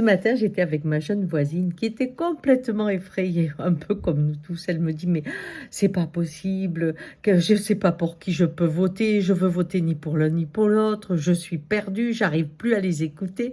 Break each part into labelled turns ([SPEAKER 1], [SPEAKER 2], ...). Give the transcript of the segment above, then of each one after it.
[SPEAKER 1] Ce matin, j'étais avec ma jeune voisine qui était complètement effrayée, un peu comme nous tous. Elle me dit: «Mais c'est pas possible, que je sais pas pour qui je peux voter, je veux voter ni pour l'un ni pour l'autre, je suis perdue, j'arrive plus à les écouter».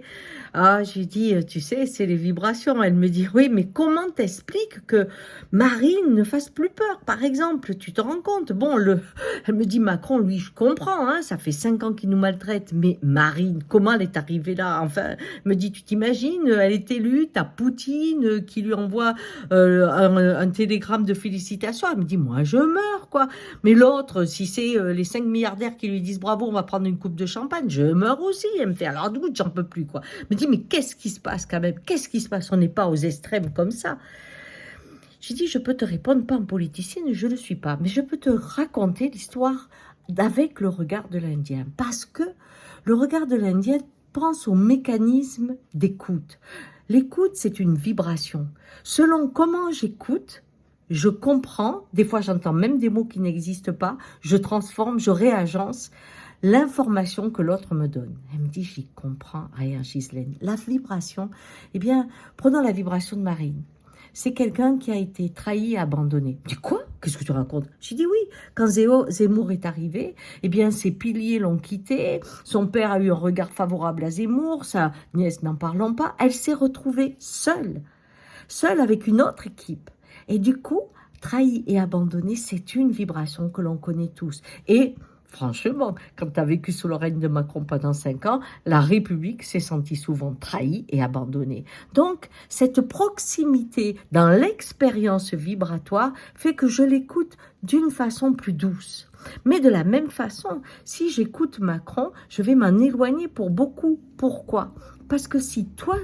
[SPEAKER 1] Ah, j'ai dit: Tu sais, c'est les vibrations». Elle me dit: «Oui, mais comment t'expliques que Marine ne fasse plus peur, par exemple? Tu te rends compte? Bon, le» elle me dit: «Macron, lui, je comprends, hein, ça fait 5 ans qu'il nous maltraite, mais Marine, comment elle est arrivée là? Enfin», me dit: «Tu t'imagines, elle est élue, tu as Poutine qui lui envoie un télégramme de félicitations». Elle me dit: «Moi, je meurs, quoi. Mais l'autre, si c'est les 5 milliardaires qui lui disent bravo, on va prendre une coupe de champagne, je meurs aussi». Elle me fait: «Alors, doute, j'en peux plus, quoi». Elle me dit: «Mais qu'est-ce qui se passe quand même? Qu'est-ce qui se passe? On n'est pas aux extrêmes comme ça». J'ai dit: «Je peux te répondre, pas en politicienne, je ne le suis pas, mais je peux te raconter l'histoire avec le regard de l'Indien. Parce que le regard de l'Indien pense au mécanisme d'écoute. L'écoute, c'est une vibration. Selon comment j'écoute, je comprends, des fois j'entends même des mots qui n'existent pas, je transforme, je réagence l'information que l'autre me donne». Elle me dit: «J'y comprends rien, Ghislaine. La vibration, eh bien, prenons la vibration de Marine. C'est quelqu'un qui a été trahi et abandonné». Je dis: «Quoi? Qu'est-ce que tu racontes?» Je dis: «Oui, quand Zemmour est arrivé, eh bien, ses piliers l'ont quitté, son père a eu un regard favorable à Zemmour, sa nièce, n'en parlons pas, elle s'est retrouvée seule, seule avec une autre équipe. Et du coup, trahi et abandonné, c'est une vibration que l'on connaît tous. Et franchement, quand tu as vécu sous le règne de Macron pendant 5 ans, la République s'est sentie souvent trahie et abandonnée. Donc, cette proximité dans l'expérience vibratoire fait que je l'écoute d'une façon plus douce. Mais de la même façon, si j'écoute Macron, je vais m'en éloigner pour beaucoup. Pourquoi? Parce que si toi,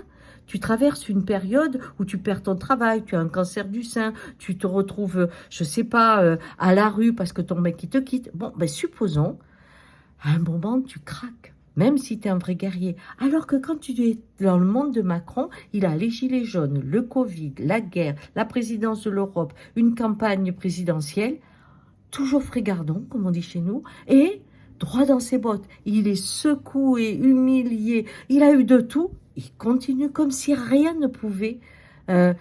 [SPEAKER 1] tu traverses une période où tu perds ton travail, tu as un cancer du sein, tu te retrouves, je sais pas, à la rue parce que ton mec il te quitte. Bon, ben supposons, à un moment tu craques, même si tu es un vrai guerrier. Alors que quand tu es dans le monde de Macron, il a les gilets jaunes, le Covid, la guerre, la présidence de l'Europe, une campagne présidentielle, toujours frégardon, comme on dit chez nous, et droit dans ses bottes. Il est secoué, humilié, il a eu de tout. Il continue comme si rien ne pouvait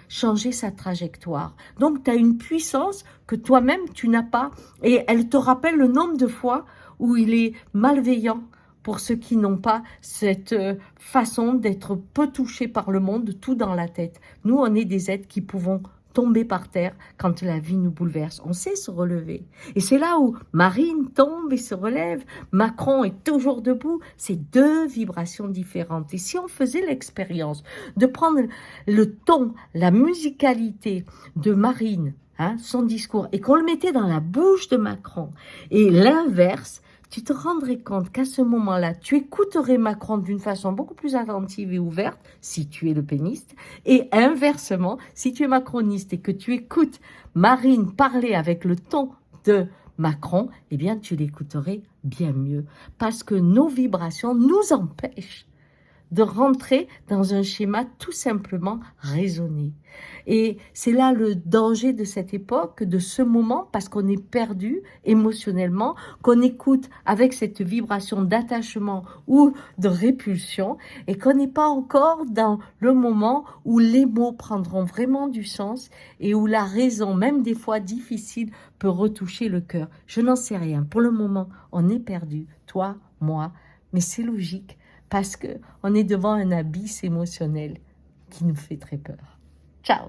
[SPEAKER 1] changer sa trajectoire. Donc, tu as une puissance que toi-même, tu n'as pas. Et elle te rappelle le nombre de fois où il est malveillant pour ceux qui n'ont pas cette façon d'être peu touchés par le monde, tout dans la tête. Nous, on est des êtres qui pouvons tomber par terre quand la vie nous bouleverse. On sait se relever. Et c'est là où Marine tombe et se relève. Macron est toujours debout. C'est deux vibrations différentes. Et si on faisait l'expérience de prendre le ton, la musicalité de Marine, hein, son discours, et qu'on le mettait dans la bouche de Macron, et l'inverse, tu te rendrais compte qu'à ce moment-là, tu écouterais Macron d'une façon beaucoup plus attentive et ouverte, si tu es le péniste, et inversement, si tu es macroniste et que tu écoutes Marine parler avec le ton de Macron, eh bien, tu l'écouterais bien mieux, parce que nos vibrations nous empêchent de rentrer dans un schéma tout simplement raisonné. Et c'est là le danger de cette époque, de ce moment, parce qu'on est perdu émotionnellement, qu'on écoute avec cette vibration d'attachement ou de répulsion, et qu'on n'est pas encore dans le moment où les mots prendront vraiment du sens et où la raison, même des fois difficile, peut retoucher le cœur. Je n'en sais rien. Pour le moment, on est perdu, toi, moi, mais c'est logique, parce qu'on est devant un abysse émotionnel qui nous fait très peur. Ciao!